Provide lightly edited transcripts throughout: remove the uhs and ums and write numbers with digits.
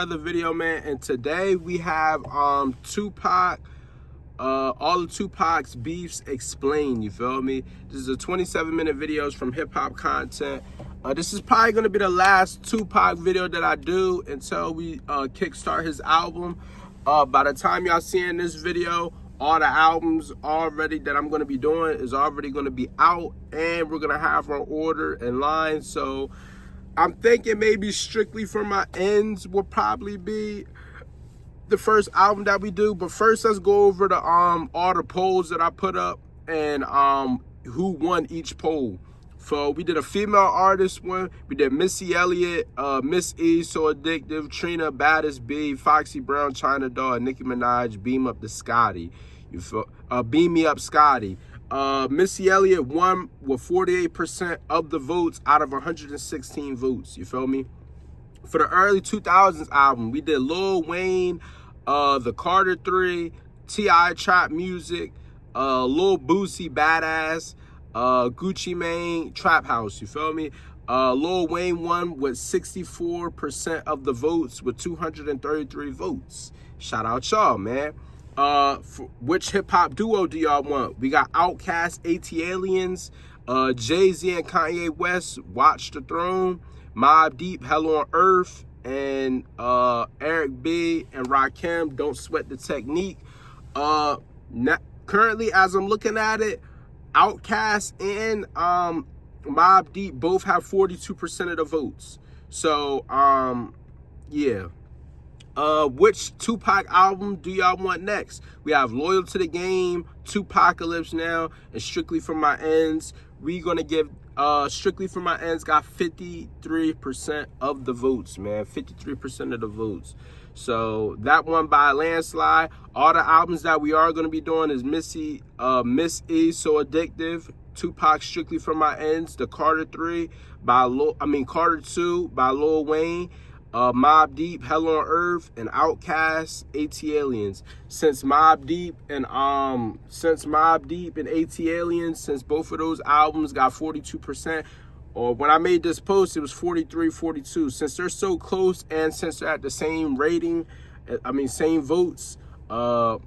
Another video, man, and today we have Tupac, all of Tupac's beefs explained. You feel me? This is a 27-minute videos from hip hop content. This is probably gonna be the last Tupac video that I do until we kickstart his album. By the time y'all seeing this video, all the albums already that I'm gonna be doing is already gonna be out, and we're gonna have our order in line. So I'm thinking maybe Strictly for My Ends will probably be the first album that we do. But first, let's go over the all the polls that I put up and who won each poll. So we did a female artist one. We did Missy Elliott, Miss E, So Addictive, Trina, Baddest B, Foxy Brown, China Dog, Nicki Minaj, Beam Up the Scotty. You feel? Beam Me Up Scotty. Missy Elliott won with 48% of the votes out of 116 votes. You feel me? For the early 2000s album, we did Lil Wayne, the Carter 3, T.I. Trap Music, Lil Boosie Badass, Gucci Mane, Trap House. You feel me? Lil Wayne won with 64% of the votes with 233 votes. Shout out y'all, man. Which hip-hop duo do y'all want? We got Outkast, AT-Aliens, Jay-Z and Kanye West, Watch the Throne, Mobb Deep, Hell on Earth, and Eric B and Rakim, Don't Sweat the Technique. Currently, as I'm looking at it, Outkast and Mobb Deep both have 42% of the votes. So, yeah. Which Tupac album do y'all want next? We have Loyal to the Game, Tupacalypse Now, and Strictly for My Ends. We gonna give Strictly for My Ends got 53% of the votes, man. 53% of the votes. So that one by a landslide. All the albums that we are gonna be doing is Miss E, So Addictive, Tupac, Strictly for My Ends, the Carter 3 by Carter 2 by Lil Wayne, Mobb Deep, Hell on Earth, and Outkast, AT-Aliens. Since Mobb Deep and AT-Aliens, since both of those albums got 42%, or when I made this post, it was 43, 42. Since they're so close and since they're at the same rating, same votes, I'm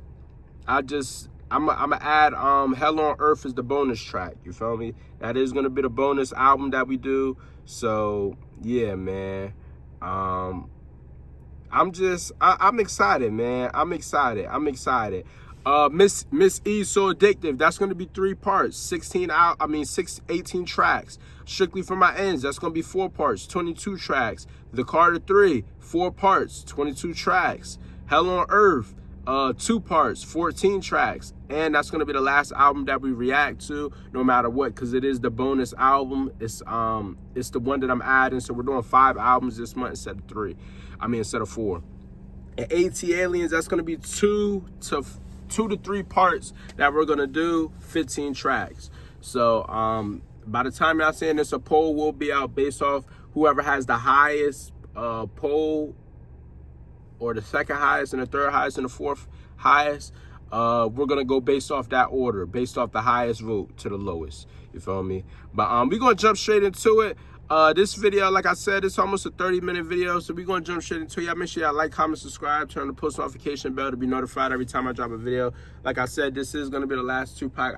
gonna add Hell on Earth as the bonus track. You feel me? That is gonna be the bonus album that we do. So yeah, man. I'm excited, man. I'm excited. Miss E, So Addictive, that's going to be 3 parts, 18 tracks. Strictly for My Ends, that's going to be 4 parts, 22 tracks. The Carter 3, 4 parts, 22 tracks. Hell on Earth, 2 parts, 14 tracks. And that's going to be the last album that we react to, no matter what, because it is the bonus album. It's the one that I'm adding, so we're doing 5 albums this month instead of 4. And AT-Aliens, that's going to be 2 to 3 parts that we're going to do, 15 tracks. So by the time y'all saying this, a poll will be out based off whoever has the highest poll, or the second highest and the third highest and the fourth highest. We're gonna go based off that order, based off the highest vote to the lowest. You feel me? But we're gonna jump straight into it. This video, like I said, it's almost a 30-minute video, so we're gonna jump straight into it. Y'all make sure y'all like, comment, subscribe, turn the post notification bell to be notified every time I drop a video. Like I said, this is gonna be the last Tupac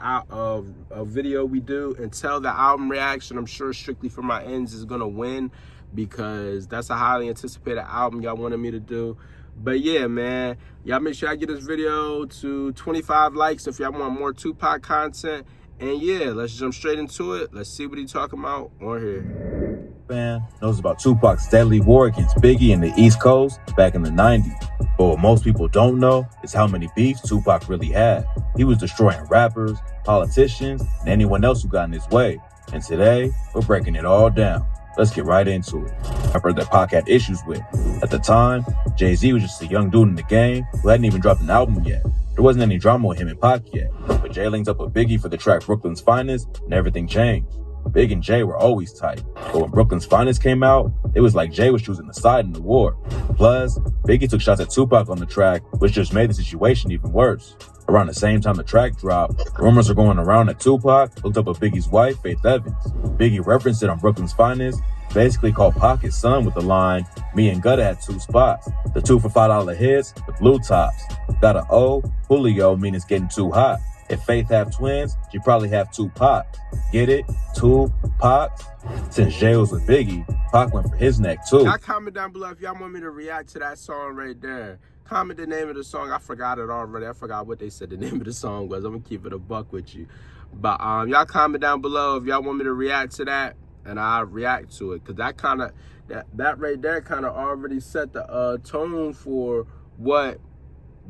video we do until the album reaction. I'm sure Strictly for My Ends is gonna win, because that's a highly anticipated album y'all wanted me to do. But yeah, man, y'all make sure I get this video to 25 likes if y'all want more Tupac content. And yeah, let's jump straight into it. Let's see what he's talking about on here. Fan knows about Tupac's deadly war against Biggie in the East Coast back in the 90s. But what most people don't know is how many beefs Tupac really had. He was destroying rappers, politicians, and anyone else who got in his way. And today, we're breaking it all down. Let's get right into it. Rapper that Pac had issues with. At the time, Jay-Z was just a young dude in the game who hadn't even dropped an album yet. There wasn't any drama with him and Pac yet. But Jay linked up with Biggie for the track Brooklyn's Finest, and everything changed. Big and Jay were always tight. But when Brooklyn's Finest came out, it was like Jay was choosing a side in the war. Plus, Biggie took shots at Tupac on the track, which just made the situation even worse. Around the same time the track dropped, rumors are going around that Tupac hooked up with Biggie's wife, Faith Evans. Biggie referenced it on Brooklyn's Finest, basically called Pac his son with the line, "Me and Gutta had 2 spots. The 2 for $5 hits, the blue tops. Got a O, Julio mean it's getting too hot. If Faith have twins, she probably have 2 Pacs. Get it? 2 Pacs?" Since Jay was with Biggie, Pac went for his neck too. Y'all comment down below if y'all want me to react to that song right there. Comment the name of the song. I forgot it already. I forgot what they said the name of the song was. I'm gonna keep it a buck with you. But y'all comment down below if y'all want me to react to that, and I'll react to it. Cause that right there kind of already set the tone for what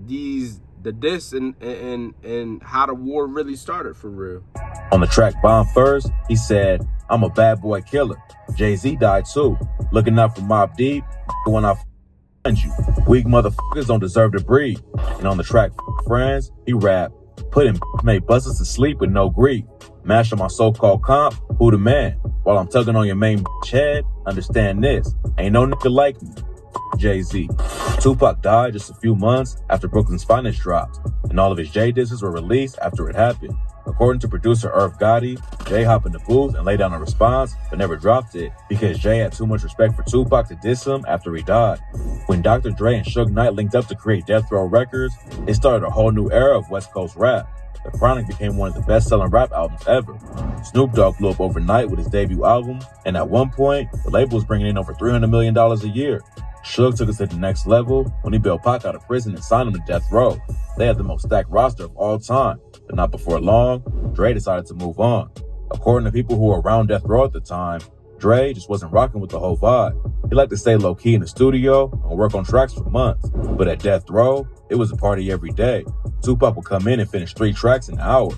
the diss and how the war really started for real. On the track Bomb First, he said, "I'm a bad boy killer. Jay-Z died too. Looking out for Mobb Deep, when I find you. Weak motherfuckers don't deserve to breathe." And on the track Friends, he rapped, "Putting made busters to sleep with no grief. Mash on my so-called comp, who the man? While I'm tugging on your main head, understand this. Ain't no nigga like me. Jay-Z." Tupac died just a few months after Brooklyn's Finest dropped, and all of his Jay disses were released after it happened. According to producer Irv Gotti, Jay hopped in the booth and laid down a response, but never dropped it because Jay had too much respect for Tupac to diss him after he died. When Dr. Dre and Suge Knight linked up to create Death Row Records, it started a whole new era of West Coast rap. The Chronic became one of the best-selling rap albums ever. Snoop Dogg blew up overnight with his debut album, and at one point, the label was bringing in over $300 million a year. Suge took us to the next level when he bailed Pac out of prison and signed him to Death Row. They had the most stacked roster of all time, but not before long, Dre decided to move on. According to people who were around Death Row at the time, Dre just wasn't rocking with the whole vibe. He liked to stay low-key in the studio and work on tracks for months, but at Death Row, it was a party every day. Tupac would come in and finish 3 tracks in an hour.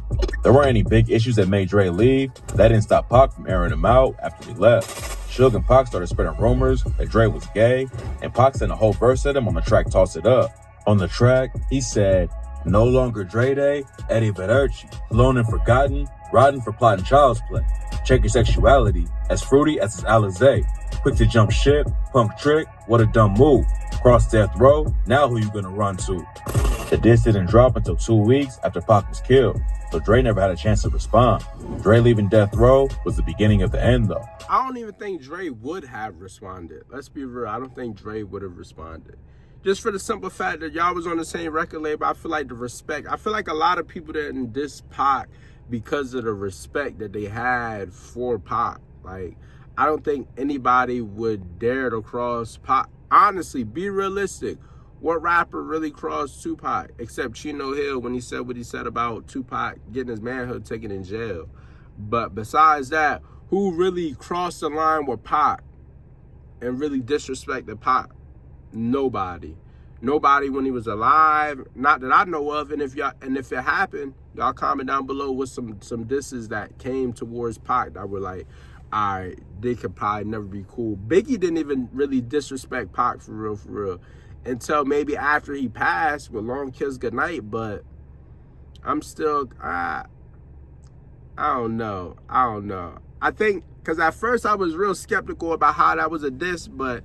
There weren't any big issues that made Dre leave, but that didn't stop Pac from airing him out after he left. Suge and Pac started spreading rumors that Dre was gay, and Pac sent a whole verse at him on the track Toss It Up. On the track, he said, "No longer Dre Day, Eddie Vedderci, alone and forgotten, riding for plotting child's play. Check your sexuality, as fruity as his Alizé. Quick to jump ship, punk trick, what a dumb move. Cross Death Row, now who you gonna run to?" The diss didn't drop until 2 weeks after Pac was killed, so Dre never had a chance to respond. Dre leaving Death Row was the beginning of the end though. I don't even think Dre would have responded. Let's be real. I don't think Dre would have responded. Just for the simple fact that y'all was on the same record label, I feel like the respect. I feel like a lot of people didn't diss Pac because of the respect that they had for Pac. Like, I don't think anybody would dare to cross Pac. Honestly, be realistic. What rapper really crossed Tupac except Chino Hill when he said what he said about Tupac getting his manhood taken in jail? But besides that, who really crossed the line with Pac and really disrespected Pac? Nobody. Nobody when he was alive, not that I know of. And if it happened, y'all comment down below with some disses that came towards Pac that were like, all right, they could probably never be cool. Biggie didn't even really disrespect Pac for real, until maybe after he passed with Long Kiss Goodnight. But I'm still, I don't know. I think, because at first I was real skeptical about how that was a diss, but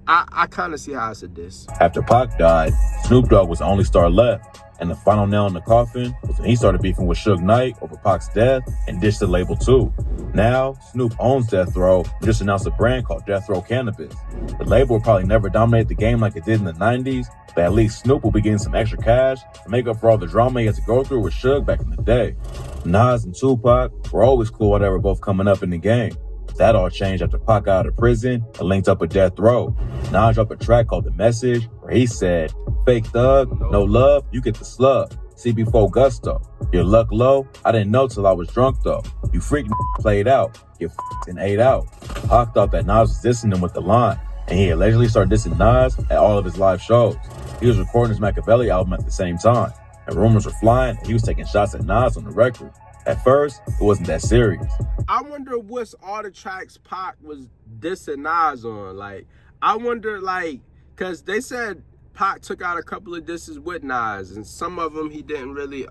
I kind of see how it's a diss. After Pac died, Snoop Dogg was the only star left, and the final nail in the coffin was when he started beefing with Suge Knight over Pac's death and ditched the label too. Now, Snoop owns Death Row and just announced a brand called Death Row Cannabis. The label will probably never dominate the game like it did in the 90s, but at least Snoop will be getting some extra cash to make up for all the drama he had to go through with Suge back in the day. Nas and Tupac were always cool while they were both coming up in the game. That all changed after Pac got out of prison and linked up with Death Row. Nas dropped a track called The Message, where he said, "Fake thug, no love, you get the slug. CB4 Gusto. Your luck low, I didn't know till I was drunk though. You freak played out, get f***ed and ate out." Pac thought that Nas was dissing him with the line, and he allegedly started dissing Nas at all of his live shows. He was recording his Machiavelli album at the same time, and rumors were flying that he was taking shots at Nas on the record. At first, it wasn't that serious. I wonder what's all the tracks Pac was dissing Nas on. Like, I wonder, like, because they said Pac took out a couple of disses with Nas, and some of them he didn't really,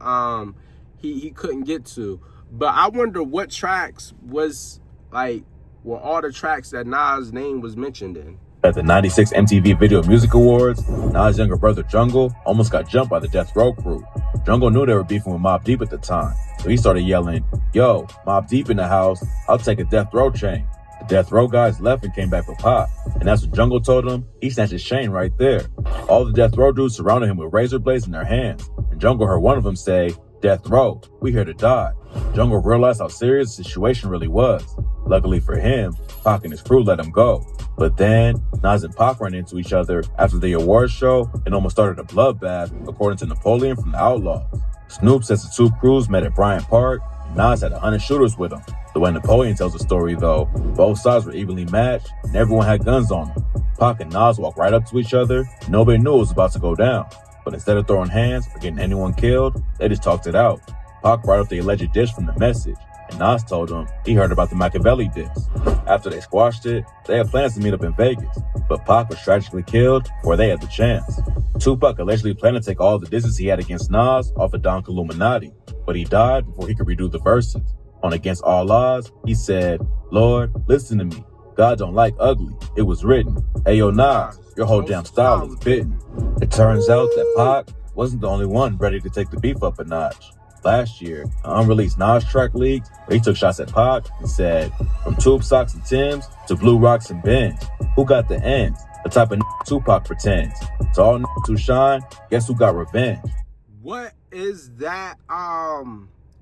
he couldn't get to. But I wonder what tracks was, like, were all the tracks that Nas' name was mentioned in. At the '96 MTV Video Music Awards, Nas' younger brother Jungle almost got jumped by the Death Row crew. Jungle knew they were beefing with Mobb Deep at the time, so he started yelling, "Yo, Mobb Deep in the house, I'll take a Death Row chain." The Death Row guys left and came back with Pac, and that's what Jungle told him. He snatched his chain right there. All the Death Row dudes surrounded him with razor blades in their hands, and Jungle heard one of them say, "Death Row, we here to die." Jungle realized how serious the situation really was. Luckily for him, Pac and his crew let him go. But then, Nas and Pac ran into each other after the awards show and almost started a bloodbath, according to Napoleon from the Outlaws. Snoop says the two crews met at Bryant Park, and Nas had 100 shooters with him. The way Napoleon tells the story, though, both sides were evenly matched, and everyone had guns on them. Pac and Nas walked right up to each other, and nobody knew it was about to go down. But instead of throwing hands or getting anyone killed, they just talked it out. Pac brought up the alleged diss from the message, and Nas told him he heard about the Machiavelli diss. After they squashed it, they had plans to meet up in Vegas, but Pac was tragically killed before they had the chance. Tupac allegedly planned to take all the disses he had against Nas off of Don Illuminati, but he died before he could redo the verses. On Against All Odds, he said, "Lord, listen to me. God don't like ugly. It was written. Ayo Nas, your whole damn style is bitten." It turns out that Pac wasn't the only one ready to take the beef up a notch. Last year, an unreleased Nas track leaked where he took shots at Pac and said, "From tube socks and Timbs to blue rocks and Benz, who got the ends? The type of Tupac pretends. To all who shine, guess who got revenge?" What is that?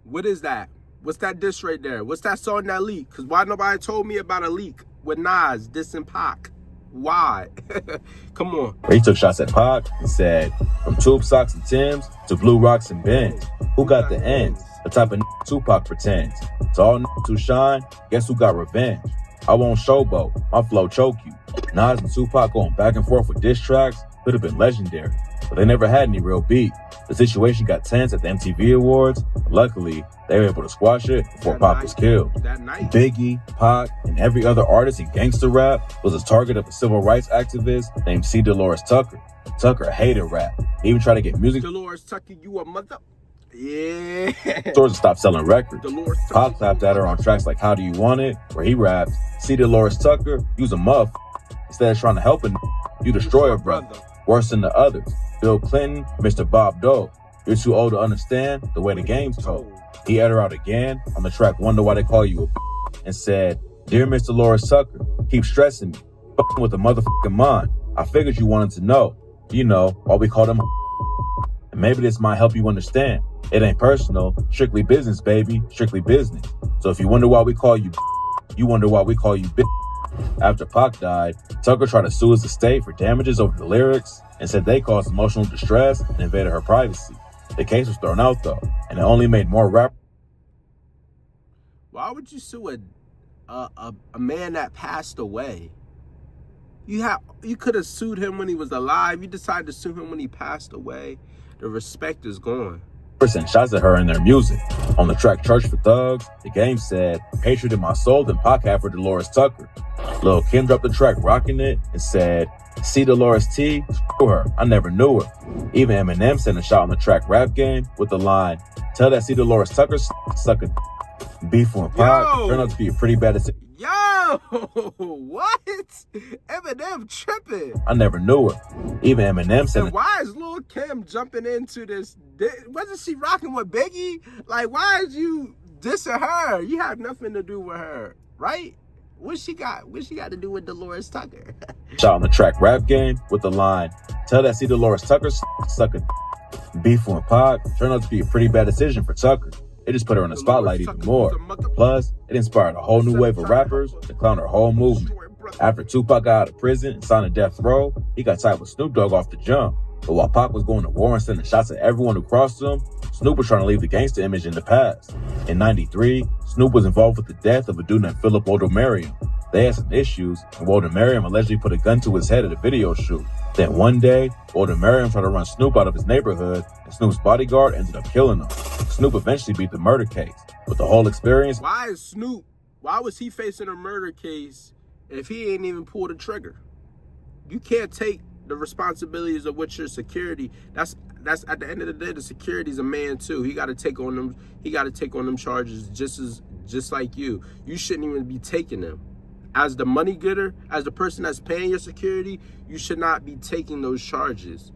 What is that? What's that diss right there? What's that song that leak? Because why nobody told me about a leak with Nas dissing Pac? Why? Come on. He took shots at Pac and said, "From tube socks and Timbs to blue rocks and Benz, who got the ends? The type of Tupac pretends. To all who shine, guess who got revenge? I won't showboat, my flow choke you." Nas and Tupac going back and forth with diss tracks could have been legendary, but they never had any real beef. The situation got tense at the MTV Awards, but luckily, they were able to squash it before Pac was killed. Biggie, Pac, and every other artist in gangster rap was a target of a civil rights activist named C. Dolores Tucker. Tucker hated rap. He even tried to get music Dolores Tucker, you a mother. Yeah. stores to stop selling records. Pac clapped at her on tracks like How Do You Want It, where he raps, "See Dolores Tucker, you's a muff. Instead of trying to help a you destroy a brother. Worse than the others. Bill Clinton, Mr. Bob Dole. You're too old to understand the way the game's told." He aired her out again on the track Wonder Why They Call You a and said, "Dear Miss Dolores Tucker, keep stressing me. F***ing with the motherfucking mind. I figured you wanted to know. You know, why we call them and maybe this might help you understand. It ain't personal, strictly business, baby, strictly business. So if you wonder why we call you, you wonder why we call you bitch." After Pac died, Tucker tried to sue his estate for damages over the lyrics and said they caused emotional distress and invaded her privacy. The case was thrown out though, and it only made more rap. Why would you sue a man that passed away? You could have sued him when he was alive. You decided to sue him when he passed away. The respect is gone. Sent shots at her in their music. On the track Church for Thugs, the game said, "Hatred in my soul than Pac had for Dolores Tucker." Lil' Kim dropped the track rocking it and said, "See Dolores T, screw her, I never knew her." Even Eminem sent a shot on the track Rap Game with the line, "Tell that See Dolores Tucker suck a beef with Pac turned out to be a pretty bad decision." Yo, what? Eminem tripping. I never knew her. Even Eminem said, and why is Lil' Kim jumping into this? Wasn't she rocking with Biggie? Like, why is you dissing her? You have nothing to do with her, right? What she got to do with Dolores Tucker? Shot on the track Rap Game with the line, "Tell that See Dolores Tucker suck a beef with Pac turned out to be a pretty bad decision for Tucker." It just put her in the spotlight even more. Plus, it inspired a whole new wave of rappers to clown her whole movement. After Tupac got out of prison and signed a death row, he got tied with Snoop Dogg off the jump. But while Pac was going to war and sending shots at everyone who crossed him, Snoop was trying to leave the gangster image in the past. In '93, Snoop was involved with the death of a dude named Philip Woldemariam. They had some issues, and Woldemariam allegedly put a gun to his head at a video shoot. Then one day, Woldemariam tried to run Snoop out of his neighborhood, and Snoop's bodyguard ended up killing him. Snoop eventually beat the murder case, but the whole experience... Why was he facing a murder case if he ain't even pulled the trigger? You can't take the responsibilities of what your security... That's at the end of the day, the security's a man too. He got to take on them. He got to take on them charges just like you. You shouldn't even be taking them. as the money getter, as the person that's paying your security, you should not be taking those charges.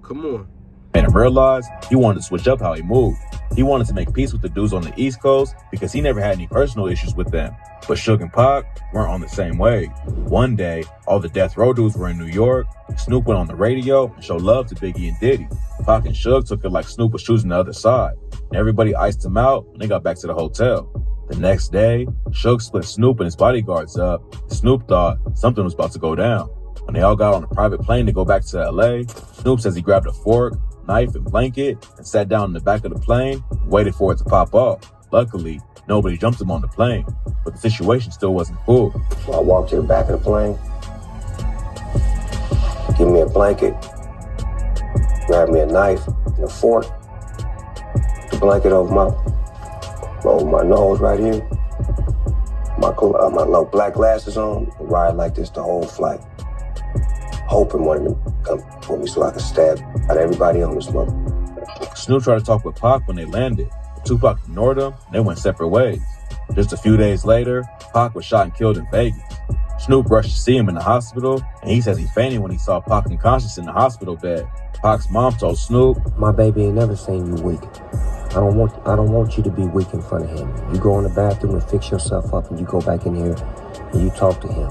Come on. Made him realize he wanted to switch up how he moved. He wanted to make peace with the dudes on the East Coast because he never had any personal issues with them. But Suge and Pac weren't on the same wave. One day, all the Death Row dudes were in New York. Snoop went on the radio and showed love to Biggie and Diddy. Pac and Suge took it like Snoop was choosing the other side. And everybody iced him out when they got back to the hotel. The next day, Suge split Snoop and his bodyguards up. Snoop thought something was about to go down. When they all got on a private plane to go back to LA, Snoop says he grabbed a fork, knife, and blanket and sat down in the back of the plane and waited for it to pop off. Luckily, nobody jumped him on the plane, but the situation still wasn't cool. So I walked to the back of the plane, give me a blanket, grab me a knife and a fork, put the blanket over my nose right here, my little black glasses on, and ride like this the whole flight, hoping one of them come for me so I could stab at everybody on this mother. Snoop tried to talk with Pac when they landed. Tupac ignored him, and they went separate ways. Just a few days later, Pac was shot and killed in Vegas. Snoop rushed to see him in the hospital, and he says he fainted when he saw Pac unconscious in the hospital bed. Pac's mom told Snoop, "My baby ain't never seen you weak. I don't want you to be weak in front of him. You go in the bathroom and fix yourself up, and you go back in here and you talk to him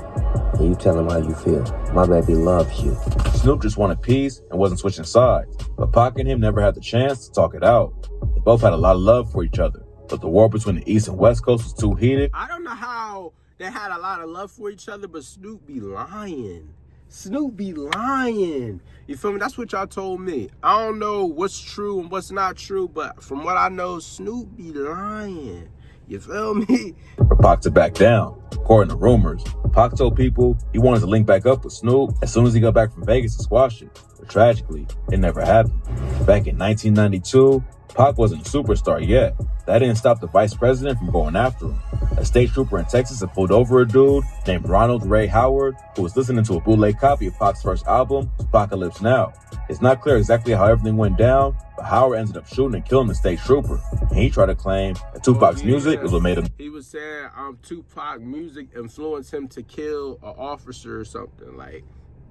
and you tell him how you feel. My baby loves you." Snoop just wanted peace and wasn't switching sides, but Pac and him never had the chance to talk it out. They both had a lot of love for each other, but the war between the East and West Coast was too heated. I don't know how they had a lot of love for each other, but Snoop be lying. Snoop be lying. You feel me? That's what y'all told me. I don't know what's true and what's not true, but from what I know, Snoop be lying. You feel me? For Pac to back down. According to rumors, Pac told people he wanted to link back up with Snoop as soon as he got back from Vegas to squash it. But tragically, it never happened. Back in 1992, Pac wasn't a superstar yet. That didn't stop the vice president from going after him. A state trooper in Texas had pulled over a dude named Ronald Ray Howard, who was listening to a bootleg copy of Pac's first album, Apocalypse Now. It's not clear exactly how everything went down, but Howard ended up shooting and killing the state trooper. And he tried to claim that Tupac's music was what made him. He was saying Tupac music influenced him to kill an officer or something. Like,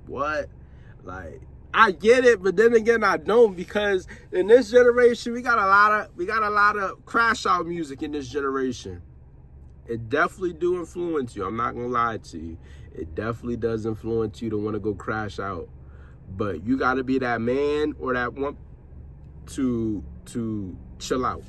what? Like, I get it, but then again, I don't, because in this generation, we got a lot of crash out music in this generation. It definitely do influence you. I'm not gonna lie to you. It definitely does influence you to want to go crash out. But you got to be that man or that one to chill out.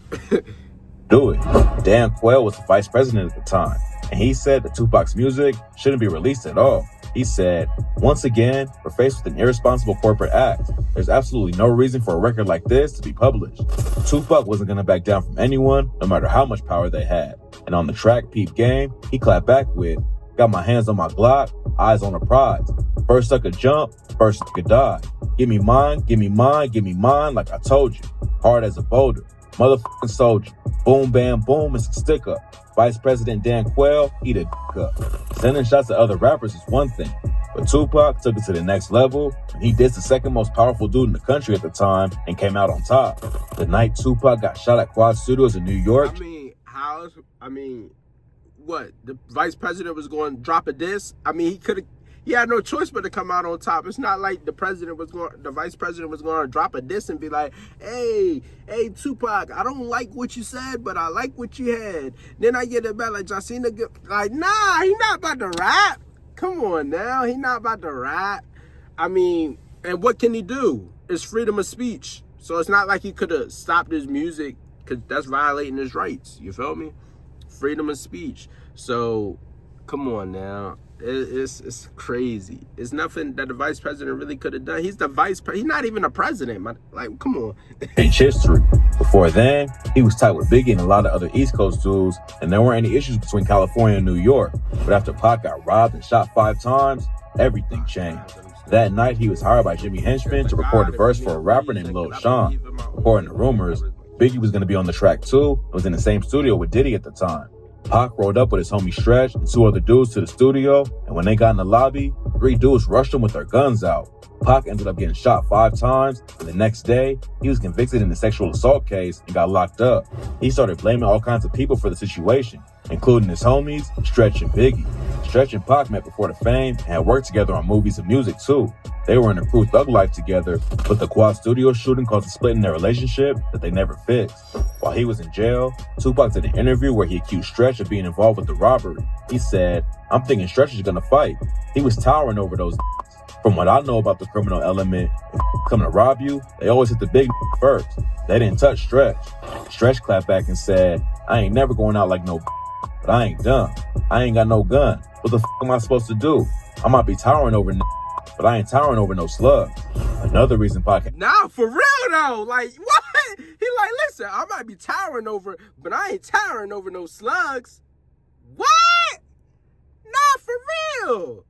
Do it. Dan Quayle was the vice president at the time, and he said that Tupac's music shouldn't be released at all. He said, "Once again, we're faced with an irresponsible corporate act. There's absolutely no reason for a record like this to be published." Tupac wasn't going to back down from anyone, no matter how much power they had. And on the track Peep Game, he clapped back with, "Got my hands on my Glock, eyes on the prize. First sucker jump, first sucker die. Give me mine, give me mine, give me mine, like I told you. Hard as a boulder, motherfucking soldier. Boom, bam, boom, it's a stick up. Vice President Dan Quayle, eat a dick up." Sending shots at other rappers is one thing, but Tupac took it to the next level, and he dissed the second most powerful dude in the country at the time and came out on top. The night Tupac got shot at Quad Studios in New York. What? The vice president was going to drop a diss? I mean, he had no choice but to come out on top. It's not like the vice president was going to drop a diss and be like, hey, Tupac, I don't like what you said, but I like what you had. Then I get it back like, y'all seen the good, like, nah, he not about to rap. Come on now, he not about to rap. I mean, and what can he do? It's freedom of speech. So it's not like he could have stopped his music, because that's violating his rights. You feel me? Freedom of speech. So, come on now. It's crazy. It's nothing that the vice president really could have done. He's the vice president. He's not even a president, man. Like, come on. Change history. Before then, he was tight with Biggie and a lot of other East Coast dudes, and there weren't any issues between California and New York. But after Pac got robbed and shot 5 times, everything changed. That night, he was hired by Jimmy Henchman to record a verse for a rapper named Lil Sean. According to rumors, Biggie was going to be on the track too, and was in the same studio with Diddy at the time. Pac rolled up with his homie Stretch and 2 other dudes to the studio, and when they got in the lobby, 3 dudes rushed him with their guns out. Pac ended up getting shot 5 times, and the next day, he was convicted in the sexual assault case and got locked up. He started blaming all kinds of people for the situation. including his homies, Stretch and Biggie. Stretch and Pac met before the fame and had worked together on movies and music too. They were in a crew Thug Life together, but the Quad Studio shooting caused a split in their relationship that they never fixed. While he was in jail, Tupac did an interview where he accused Stretch of being involved with the robbery. He said, "I'm thinking Stretch is gonna fight. He was towering over those From what I know about the criminal element, if come to rob you, they always hit the big first. They didn't touch Stretch." Stretch clapped back and said, "I ain't never going out like no but I ain't dumb. I ain't got no gun. What the am I supposed to do? I might be towering over but I ain't towering over no slugs." Another reason Pac... Nah, for real though. Like, what? He like, listen, I might be towering over, but I ain't towering over no slugs. What? Nah, for real.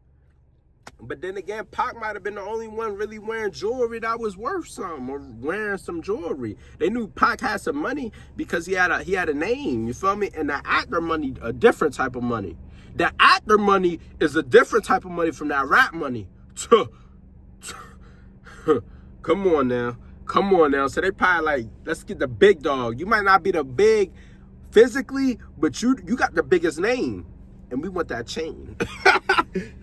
But then again, Pac might have been the only one really wearing jewelry that was worth something, or wearing some jewelry. They knew Pac had some money because he had a name, you feel me? And the actor money, a different type of money. The actor money is a different type of money from that rap money. Come on now. Come on now. So they probably like, let's get the big dog. You might not be the big physically, but you got the biggest name. And we want that chain.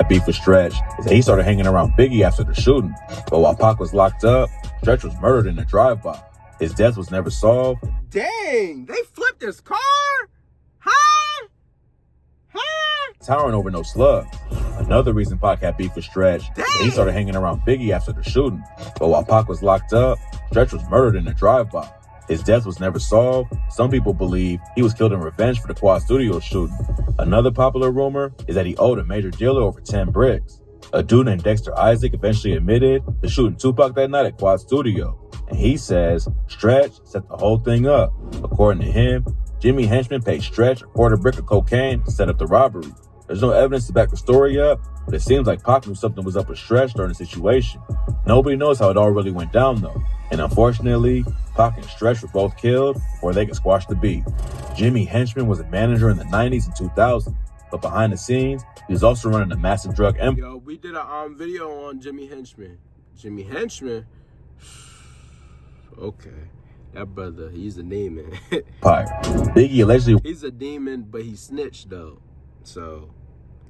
Beef with Stretch is that he started hanging around Biggie after the shooting. But while Pac was locked up, Stretch was murdered in a drive-by. His death was never solved. Dang, they flipped his car? Huh? Towering over no slugs. Another reason Pac had beef with Stretch is that he started hanging around Biggie after the shooting. But while Pac was locked up, Stretch was murdered in a drive-by. His death was never solved. Some people believe he was killed in revenge for the Quad Studio shooting. Another popular rumor is that he owed a major dealer over 10 bricks. A dude named Dexter Isaac eventually admitted to shooting Tupac that night at Quad Studio. And he says Stretch set the whole thing up. According to him, Jimmy Henchman paid Stretch a quarter brick of cocaine to set up the robbery. There's no evidence to back the story up, but it seems like Pac knew something was up with Stretch during the situation. Nobody knows how it all really went down though. And unfortunately, Pac and Stretch were both killed before they could squash the beef. Jimmy Henchman was a manager in the 90s and 2000s, but behind the scenes, he was also running a massive drug empire. Yo, we did a video on Jimmy Henchman. Jimmy Henchman? Okay. That brother, he's a demon. Biggie allegedly... He's a demon, but he snitched though. So,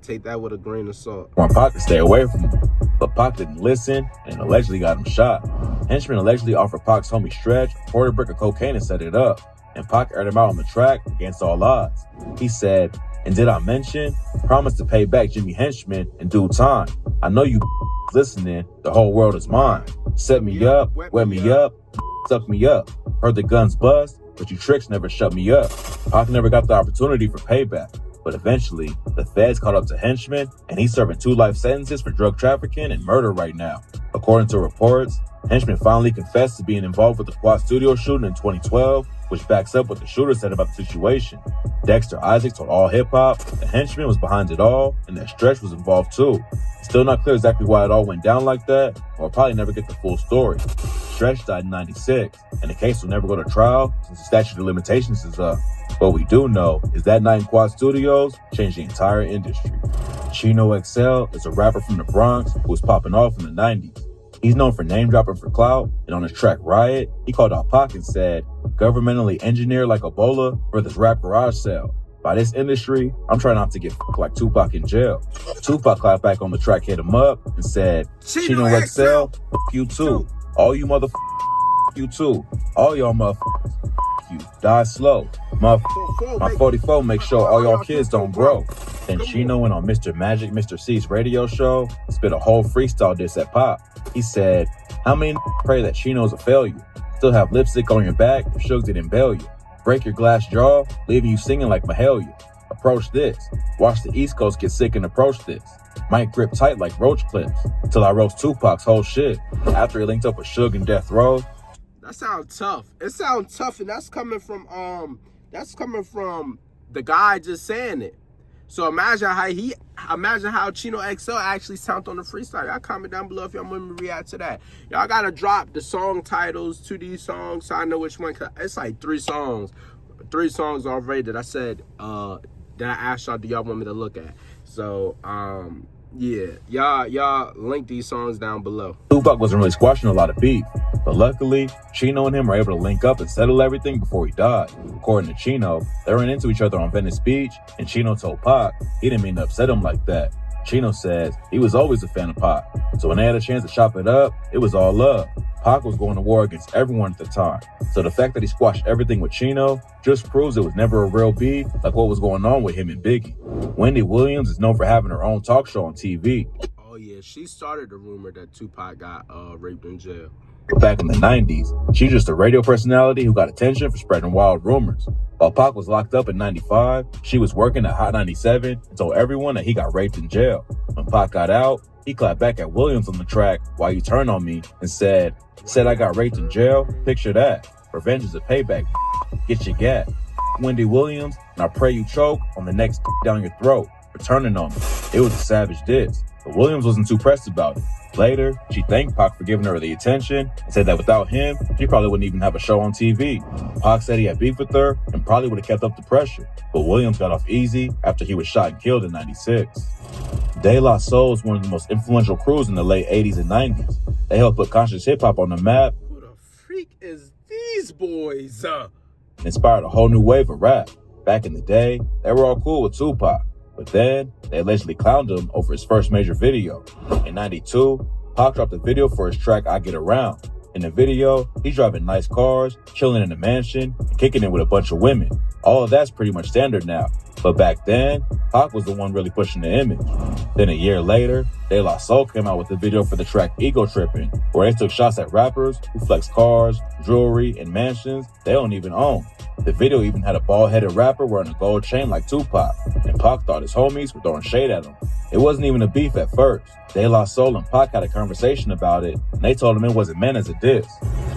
take that with a grain of salt. Want Pac to stay away from him, but Pac didn't listen and allegedly got him shot. Henchman allegedly offered Pac's homie Stretch a quarter brick of cocaine and set it up, and Pac aired him out on the track against all odds. He said, "And did I mention, promise to pay back Jimmy Henchman in due time. I know you listening, the whole world is mine. Set me up, wet me up, suck me up. Heard the guns bust, but you tricks never shut me up." Pac never got the opportunity for payback. But eventually, the feds caught up to Henchman, and he's serving 2 life sentences for drug trafficking and murder right now. According to reports, Henchman finally confessed to being involved with the Quad Studio shooting in 2012, which backs up what the shooter said about the situation. Dexter Isaac told All Hip Hop that Henchman was behind it all, and that Stretch was involved too. It's still not clear exactly why it all went down like that, or we'll probably never get the full story. Stretch died in '96, and the case will never go to trial since the statute of limitations is up. What we do know is that night in Quad Studios changed the entire industry. Chino XL is a rapper from the Bronx who was popping off in the 90s. He's known for name dropping for clout, and on his track Riot, he called out Pac and said, "Governmentally engineered like Ebola for this rap garage sale. By this industry, I'm trying not to get like Tupac in jail." Tupac clapped back on the track, hit him up, and said, "Chino XL, you too. All you you too. All y'all motherfuckers, you. Die slow. My 44 make sure all y'all kids don't grow." Then Chino went on Mr. Magic, Mr. C's radio show, spit a whole freestyle diss at Pop. He said, "How many pray that Chino's a failure? Still have lipstick on your back if Suge didn't bail you. Break your glass jaw, leaving you singing like Mahalia. Approach this. Watch the East Coast get sick and approach this. Might grip tight like roach clips, till I roast Tupac's whole shit. After he linked up with Suge and Death Row." That sounds tough. It sounds tough, and that's coming from the guy just saying it. So imagine how Chino XL actually sounded on the freestyle. Y'all comment down below if y'all want me to react to that. Y'all gotta drop the song titles to these songs so I know which one. Cause it's like 3 songs already that I said that I asked y'all, do y'all want me to look at? So Yeah, y'all link these songs down below. Tupac wasn't really squashing a lot of beef, but luckily, Chino and him were able to link up and settle everything before he died. According to Chino, they ran into each other on Venice Beach, and Chino told Pac he didn't mean to upset him like that. Chino says he was always a fan of Pac, so when they had a chance to chop it up, it was all love. Pac was going to war against everyone at the time, so the fact that he squashed everything with Chino just proves it was never a real beef like what was going on with him and Biggie. Wendy Williams is known for having her own talk show on TV. Oh yeah, she started the rumor that Tupac got raped in jail. But back in the 90s, she's just a radio personality who got attention for spreading wild rumors. While Pac was locked up in 95, she was working at Hot 97 and told everyone that he got raped in jail. When Pac got out, he clapped back at Williams on the track "Why You Turn on Me" and said I got raped in jail? Picture that. Revenge is a payback. Get your gat. Wendy Williams, and I pray you choke on the next down your throat for turning on me. It was a savage diss, but Williams wasn't too pressed about it. Later, she thanked Pac for giving her the attention and said that without him, she probably wouldn't even have a show on TV. Pac said he had beef with her and probably would have kept up the pressure, but Williams got off easy after he was shot and killed in 96. De La Soul is one of the most influential crews in the late 80s and 90s. They helped put conscious hip-hop on the map. Who the freak is these boys? Inspired a whole new wave of rap. Back in the day, they were all cool with Tupac, but then they allegedly clowned him over his first major video. In 92, Pac dropped a video for his track "I Get Around." In the video, he's driving nice cars, chilling in a mansion, and kicking it with a bunch of women. All of that's pretty much standard now. But back then, Pac was the one really pushing the image. Then a year later, De La Soul came out with a video for the track "Ego Trippin'," where they took shots at rappers who flex cars, jewelry, and mansions they don't even own. The video even had a bald-headed rapper wearing a gold chain like Tupac, and Pac thought his homies were throwing shade at him. It wasn't even a beef at first. De La Soul and Pac had a conversation about it, and they told him it wasn't meant as a diss.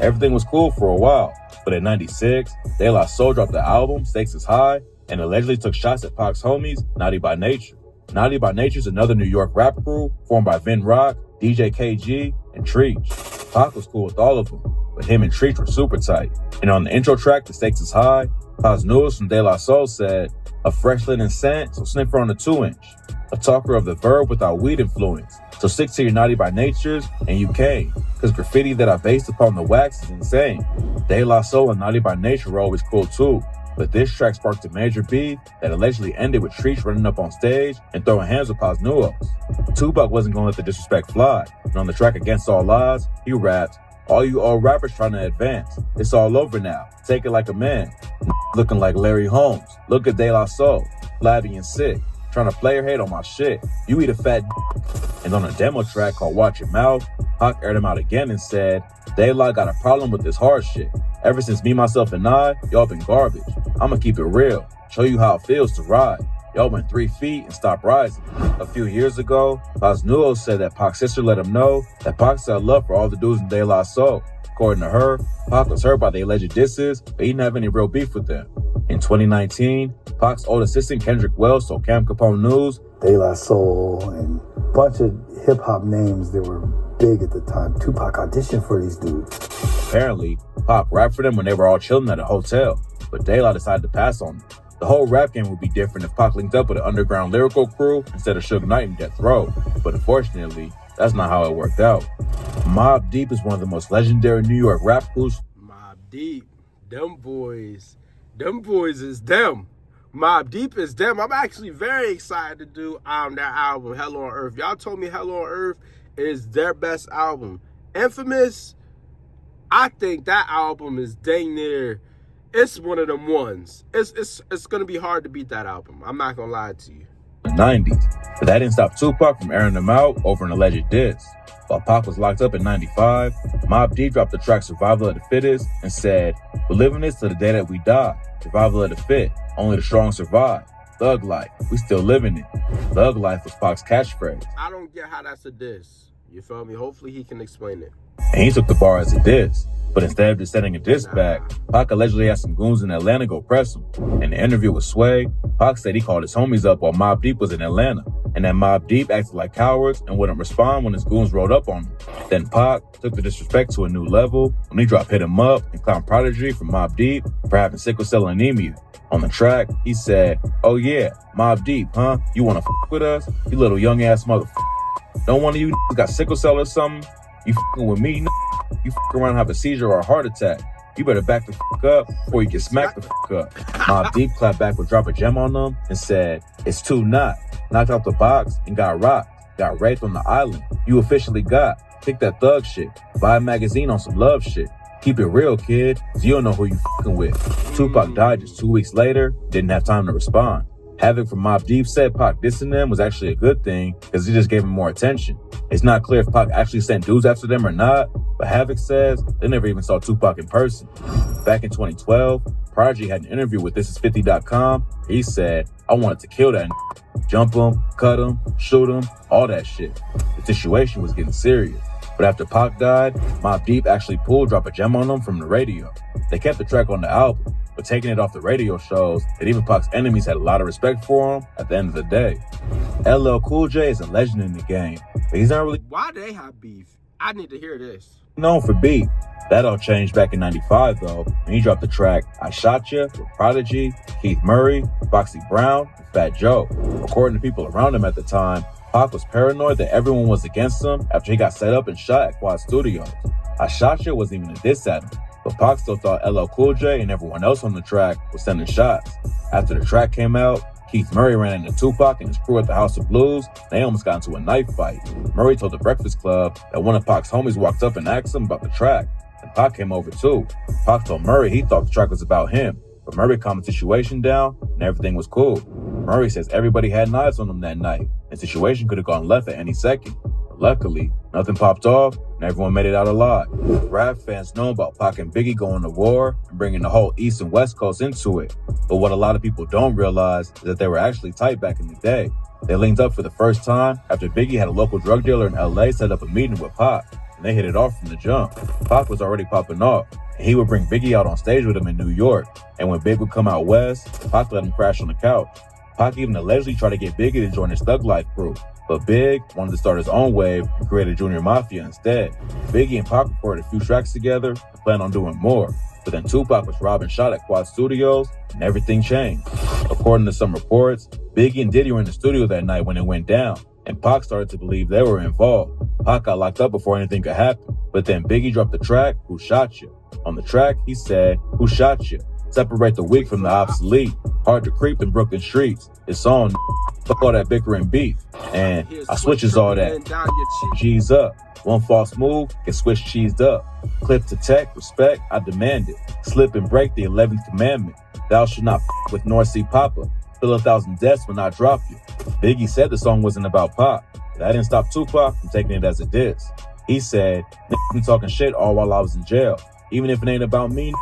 Everything was cool for a while, but in 96, De La Soul dropped the album "Stakes is High" and allegedly took shots at Pac's homies, Naughty by Nature. Naughty by Nature is another New York rap crew formed by Vin Rock, DJ KG, and Treach. Pac was cool with all of them, but him and Treach were super tight. And on the intro track, "The Stakes is High," Pac's newest from De La Soul said, "A fresh linen scent, so sniffer on a 2-inch. A talker of the verb without weed influence. So stick to your Naughty by Natures, and you came. Cause graffiti that I based upon the wax is insane." De La Soul and Naughty by Nature were always cool too, but this track sparked a major beef that allegedly ended with Treach running up on stage and throwing hands with Paz Nuos. Tupac wasn't gonna let the disrespect fly, and on the track "Against All Odds," he rapped, "All you old rappers trying to advance. It's all over now. Take it like a man. Looking like Larry Holmes. Look at De La Soul, flabby and sick. Trying to play her hate on my shit. You eat a fat d." And on a demo track called "Watch Your Mouth," Pac aired him out again and said, "De La got a problem with this hard shit. Ever since Me, Myself, and I, y'all been garbage. I'ma keep it real. Show you how it feels to ride. Y'all went 3 feet and stopped rising." A few years ago, Paz Nuos said that Pac's sister let him know that Pac still had love for all the dudes in De La Soul. According to her, Pac was hurt by the alleged disses, but he didn't have any real beef with them. In 2019, Pac's old assistant Kendrick Wells told Cam Capone News, De La Soul and a bunch of hip-hop names that were big at the time. Tupac auditioned for these dudes. Apparently, Pac rapped for them when they were all chilling at a hotel, but De La decided to pass on them. The whole rap game would be different if Pac linked up with an underground lyrical crew instead of Suge Knight and Death Row, but unfortunately, that's not how it worked out. Mobb Deep is one of the most legendary New York rap crews. Mobb Deep, them boys is them. Mobb Deep is them. I'm actually very excited to do that album, Hell on Earth. Y'all told me Hell on Earth is their best album. Infamous, I think that album is dang near, it's one of them ones. It's gonna be hard to beat that album. I'm not gonna lie to you. The 90s, but that didn't stop Tupac from airing them out over an alleged diss. While Pac was locked up in 95, Mobb Deep dropped the track "Survival of the Fittest" and said, "We're living this to the day that we die. Survival of the fit. Only the strong survive. Thug life. We still living it." Thug life was Pac's catchphrase. I don't get how that's a diss. You feel me? Hopefully he can explain it. And he took the bar as a diss. But instead of just sending a diss back, Pac allegedly had some goons in Atlanta go press him. In the interview with Sway, Pac said he called his homies up while Mobb Deep was in Atlanta, and that Mobb Deep acted like cowards and wouldn't respond when his goons rolled up on him. Then Pac took the disrespect to a new level when he dropped Hit 'Em Up and clowned Prodigy from Mobb Deep for having sickle cell anemia. On the track, he said, "Oh yeah, Mobb Deep, huh? You wanna f*** with us? You little young ass motherfucker. Don't one of you got sickle cell or something? You f***ing with me, you f*** around and have a seizure or a heart attack. You better back the f*** up before you get smacked the f*** up." Mobb Deep clapped back with Drop a Gem on them and said, "It's too not. Knocked out the box and got rocked. Got raped on the island. You officially got. Kick that thug shit. Buy a magazine on some love shit. Keep it real, kid, cause you don't know who you f***ing with." Tupac died just 2 weeks later, didn't have time to respond. Havoc from Mobb Deep said Pac dissing them was actually a good thing because he just gave him more attention. It's not clear if Pac actually sent dudes after them or not, but Havoc says they never even saw Tupac in person. Back in 2012, Prodigy had an interview with ThisIs50.com. He said, "I wanted to kill that jump him, cut him, shoot him, all that shit." The situation was getting serious. But after Pac died, Mobb Deep actually pulled Drop a Gem on them from the radio. They kept the track on the album, but taking it off the radio shows that even Pac's enemies had a lot of respect for him at the end of the day. LL Cool J is a legend in the game, but he's not really Why do they have beef? I need to hear this. known for beef. That all changed back in '95 though, when he dropped the track I Shot Ya with Prodigy, Keith Murray, Foxy Brown, and Fat Joe. According to people around him at the time, Pac was paranoid that everyone was against him after he got set up and shot at Quad Studios. I Shot Ya wasn't even a diss at him, but Pac still thought LL Cool J and everyone else on the track was sending shots. After the track came out, Keith Murray ran into Tupac and his crew at the House of Blues. They almost got into a knife fight. Murray told the Breakfast Club that one of Pac's homies walked up and asked him about the track, and Pac came over too. Pac told Murray he thought the track was about him, but Murray calmed the situation down and everything was cool. Murray says everybody had knives on them that night, and the situation could have gone left at any second. But luckily, nothing popped off and everyone made it out alive. Rap fans know about Pac and Biggie going to war and bringing the whole East and West Coast into it. But what a lot of people don't realize is that they were actually tight back in the day. They linked up for the first time after Biggie had a local drug dealer in LA set up a meeting with Pac, and they hit it off from the jump. Pac was already popping off, and he would bring Biggie out on stage with him in New York. And when Big would come out west, Pac let him crash on the couch. Pac even allegedly tried to get Biggie to join his Thug Life crew, but Big wanted to start his own wave and created Junior Mafia instead. Biggie and Pac recorded a few tracks together and planned on doing more. But then Tupac was robbed and shot at Quad Studios, and everything changed. According to some reports, Biggie and Diddy were in the studio that night when it went down, and Pac started to believe they were involved. Pac got locked up before anything could happen, but then Biggie dropped the track, Who Shot Ya? On the track, he said, "Who shot ya? Separate the weak from the obsolete. Hard to creep in Brooklyn streets. It's on, fuck all that bickering beef. And I switches all that. G's up. One false move, get switch cheesed up. Clip to tech, respect, I demand it. Slip and break the 11th commandment. Thou shalt not f with North Sea Papa. Fill 1,000 deaths when I drop you." Biggie said the song wasn't about Pac. That didn't stop Tupac from taking it as a diss. He said, "Niggas been talking shit all while I was in jail. Even if it ain't about me,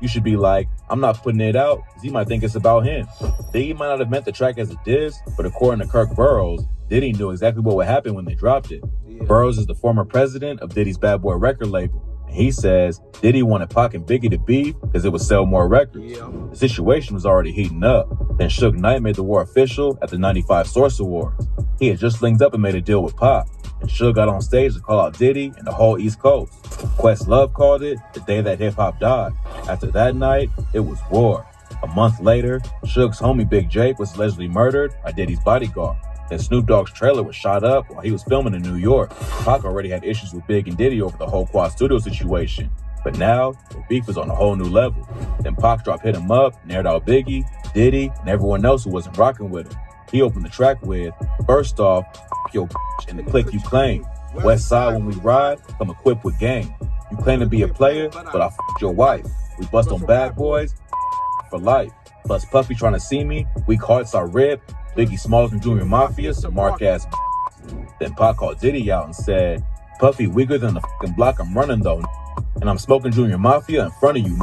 you should be like, I'm not putting it out because he might think it's about him." Biggie might not have meant the track as a diss, but according to Kirk Burroughs, Diddy knew exactly what would happen when they dropped it. Burroughs is the former president of Diddy's Bad Boy record label, and he says Diddy wanted Pac and Biggie to beef because it would sell more records. The situation was already heating up. Then Suge Knight made the war official at the '95 Source Awards. He had just linked up and made a deal with Pac, and Suge got on stage to call out Diddy and the whole East Coast. Questlove called it the day that hip-hop died. After that night, it was war. A month later, Suge's homie Big Jake was allegedly murdered by Diddy's bodyguard. Then Snoop Dogg's trailer was shot up while he was filming in New York. Pac already had issues with Big and Diddy over the whole Quad Studio situation, but now the beef was on a whole new level. Then Pac dropped Hit 'Em Up, and aired out Biggie, Diddy, and everyone else who wasn't rocking with him. He opened the track with, "First off, f your bitch and the clique you claim. West side when we ride, come equipped with game. You claim to be a player, but I f your wife. We bust on bad boys, for life. Plus Puffy trying to see me, weak hearts are ripped. Biggie Smalls and Junior Mafia, some mark ass." Then Pac called Diddy out and said, "Puffy weaker than the fucking block I'm running though, and I'm smoking Junior Mafia in front of you."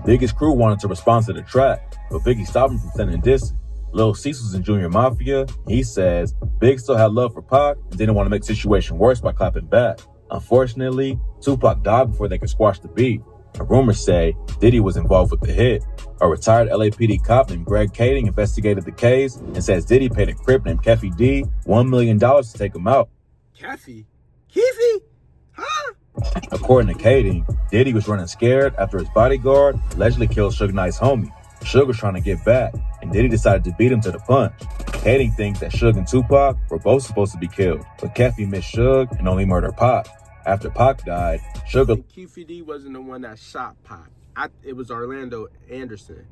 Biggie's crew wanted to respond to the track, but Biggie stopped him from sending dissing. Lil Cease was in Junior Mafia. He says Big still had love for Pac and didn't want to make the situation worse by clapping back. Unfortunately, Tupac died before they could squash the beef. And rumors say Diddy was involved with the hit. A retired LAPD cop named Greg Kading investigated the case and says Diddy paid a Crip named Keffy D $1 million to take him out. Keffy? Keefy? Huh? According to Kading, Diddy was running scared after his bodyguard allegedly killed Suge Knight's homie. Suge was trying to get back, and Diddy decided to beat him to the punch. Kading thinks that Suge and Tupac were both supposed to be killed, but Keffy missed Suge and only murdered Pac. After Pac died, Suge... Keefy D wasn't the one that shot Pac. It was Orlando Anderson,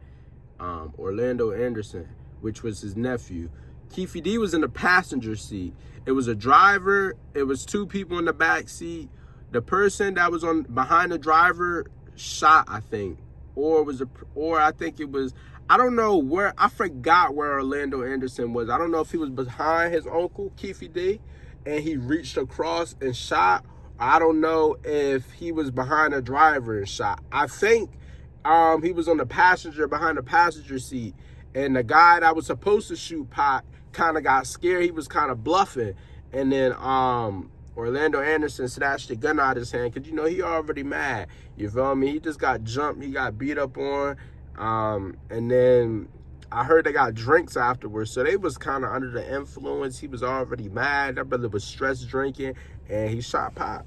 which was his nephew. Keefy D was in the passenger seat. It was a driver. It was two people in the back seat. The person that was behind the driver shot, I think, or I think it was. I don't know where. I forgot where Orlando Anderson was. I don't know if he was behind his uncle Keefy D, and he reached across and shot. I don't know if he was behind the driver and shot. I think he was on the behind the passenger seat, and the guy that was supposed to shoot Pac kind of got scared. He was kind of bluffing, and then Orlando Anderson snatched the gun out of his hand because, you know, he already mad. You feel me? He just got jumped. He got beat up on, and then I heard they got drinks afterwards, so they was kind of under the influence. He was already mad. That brother was stress drinking, and he shot Pac.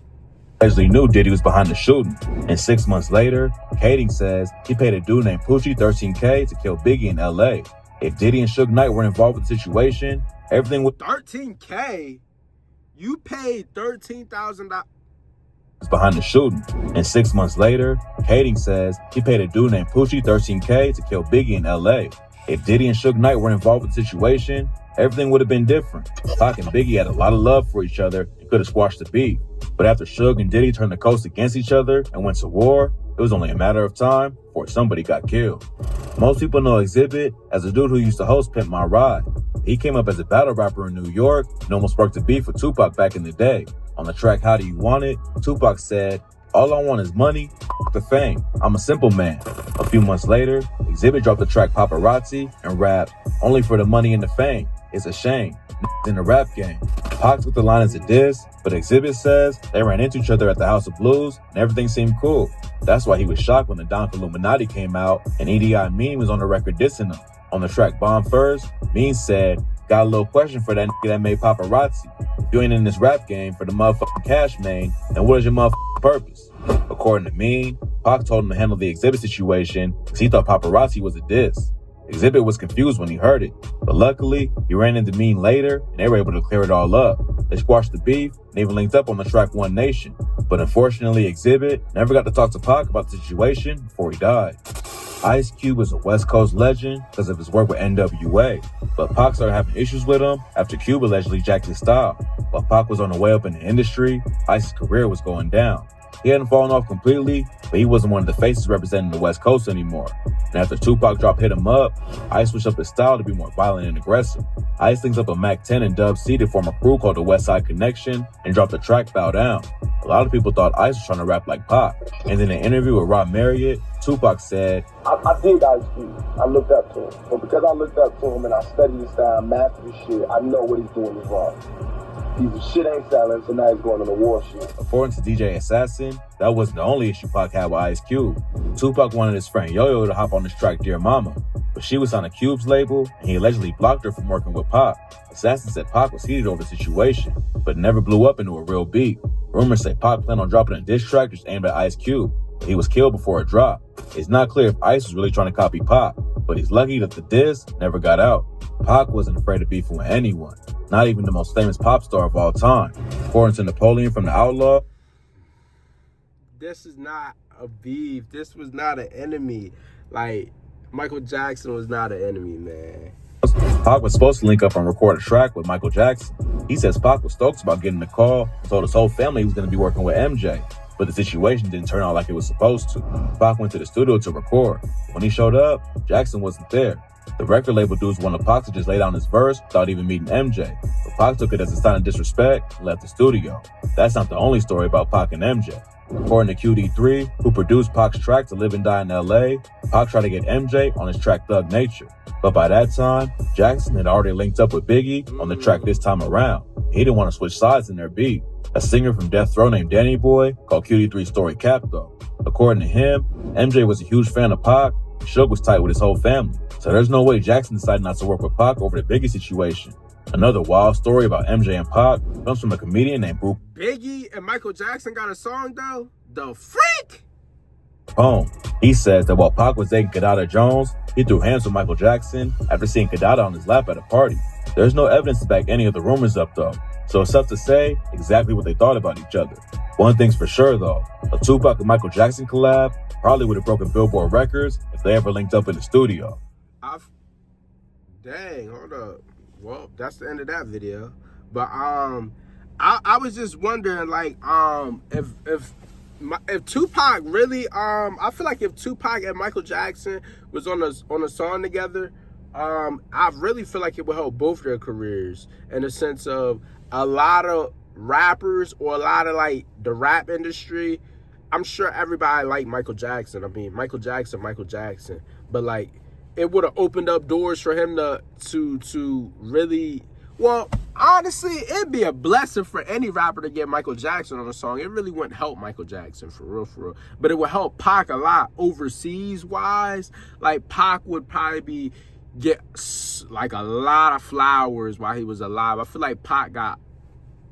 Allegedly knew Diddy was behind the shooting, and 6 months later, Kading says he paid a dude named Poochie $13K to kill Biggie in LA. If Diddy and Suge Knight were involved with the situation, everything would... $13K? You paid $13,000 behind the shooting, and 6 months later, Kading says he paid a dude named Poochie $13K to kill Biggie in LA. If Diddy and Suge Knight were involved with the situation, everything would have been different. Pac and Biggie had a lot of love for each other and could have squashed the beef. But after Suge and Diddy turned the coast against each other and went to war, it was only a matter of time before somebody got killed. Most people know Xzibit as a dude who used to host Pimp My Ride. He came up as a battle rapper in New York and almost sparked a beef with Tupac back in the day. On the track How Do You Want It, Tupac said, "All I want is money, the fame. I'm a simple man." A few months later, Xzibit dropped the track Paparazzi and rapped, "Only for the money and the fame. It's a shame. In the rap game." Pac took the line as a diss, but Xzibit says they ran into each other at the House of Blues and everything seemed cool. That's why he was shocked when the Don Illuminati came out and EDI Mean was on the record dissing him. On the track Bomb First, Mean said, "Got a little question for that nigga that made Paparazzi. If you ain't in this rap game for the motherfucking cash, man, then what is your motherfucking purpose?" According to Mean, Pac told him to handle the Xzibit situation because he thought Paparazzi was a diss. Xzibit was confused when he heard it, but luckily, he ran into Mean later and they were able to clear it all up. They squashed the beef and even linked up on the track One Nation. But unfortunately, Xzibit never got to talk to Pac about the situation before he died. Ice Cube is a West Coast legend because of his work with NWA, but Pac started having issues with him after Cube allegedly jacked his style. While Pac was on the way up in the industry, Ice's career was going down. He hadn't fallen off completely, but he wasn't one of the faces representing the West Coast anymore. And after Tupac dropped Hit 'Em Up, Ice switched up his style to be more violent and aggressive. Ice links up a Mac 10 and Dub C to form a crew called the West Side Connection and dropped the track Bow Down. A lot of people thought Ice was trying to rap like Pac. And in an interview with Rob Marriott, Tupac said, I dig Ice Cube. I looked up to him. But because I looked up to him and I studied his style, mastered his shit, I know what he's doing is wrong. His shit ain't selling, so now he's going on the war shit. According to DJ Assassin, that wasn't the only issue Pac had with Ice Cube. Tupac wanted his friend Yo-Yo to hop on this track Dear Mama, but she was on a Cube's label and he allegedly blocked her from working with Pac. Assassin said Pac was heated over the situation, but never blew up into a real beef. Rumors say Pac planned on dropping a diss track just aimed at Ice Cube. He was killed before it dropped. It's not clear if Ice was really trying to copy Pac, but he's lucky that the diss never got out. Pac wasn't afraid of beefing with anyone, not even the most famous pop star of all time. According to Napoleon from The Outlaw, this is not a beef. This was not an enemy. Like, Michael Jackson was not an enemy, man. Pac was supposed to link up and record a track with Michael Jackson. He says Pac was stoked about getting the call and told his whole family he was going to be working with MJ. But the situation didn't turn out like it was supposed to. Pac went to the studio to record. When he showed up, Jackson wasn't there. The record label dudes wanted Pac to just lay down his verse without even meeting MJ. But Pac took it as a sign of disrespect and left the studio. That's not the only story about Pac and MJ. According to QD3, who produced Pac's track To Live and Die in LA, Pac tried to get MJ on his track Thug Nature. But by that time, Jackson had already linked up with Biggie on the track This Time Around. He didn't want to switch sides in their beef. A singer from Death Row named Danny Boy called Cutie 3 Story Cap though. According to him, MJ was a huge fan of Pac, and Suge was tight with his whole family. So there's no way Jackson decided not to work with Pac over the Biggie situation. Another wild story about MJ and Pac comes from a comedian named Bruce. Biggie and Michael Jackson got a song though? The freak? He says that while Pac was dating Kadada Jones, he threw hands with Michael Jackson after seeing Kadada on his lap at a party. There's no evidence to back any of the rumors up though, so it's tough to say exactly what they thought about each other. One thing's for sure though, a Tupac and Michael Jackson collab probably would have broken Billboard records if they ever linked up in the studio. Dang, hold up. Well, that's the end of that video. But I was just wondering, like, if Tupac really, I feel like if Tupac and Michael Jackson was on a song together, I really feel like it would help both their careers in the sense of a lot of rappers or a lot of like the rap industry. I'm sure everybody liked Michael Jackson. I mean, Michael Jackson, but like it would have opened up doors for him to really. Well, honestly, it'd be a blessing for any rapper to get Michael Jackson on a song. It really wouldn't help Michael Jackson, for real. But it would help Pac a lot overseas-wise. Like, Pac would probably get, like, a lot of flowers while he was alive. I feel like Pac got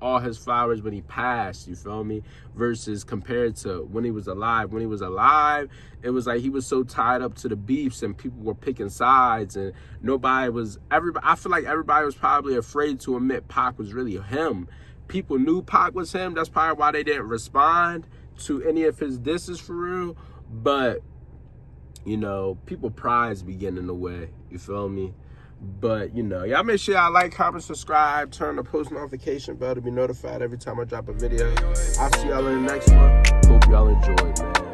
all his flowers when he passed, you feel me? Versus compared to when he was alive. When he was alive, it was like he was so tied up to the beefs and people were picking sides and I feel like everybody was probably afraid to admit Pac was really him. People knew Pac was him. That's probably why they didn't respond to any of his disses for real. But, you know, people pride's be getting in the way, you feel me? But, you know, y'all make sure y'all like, comment, subscribe, turn the post notification bell to be notified every time I drop a video. I'll see y'all in the next one. Hope y'all enjoyed, man.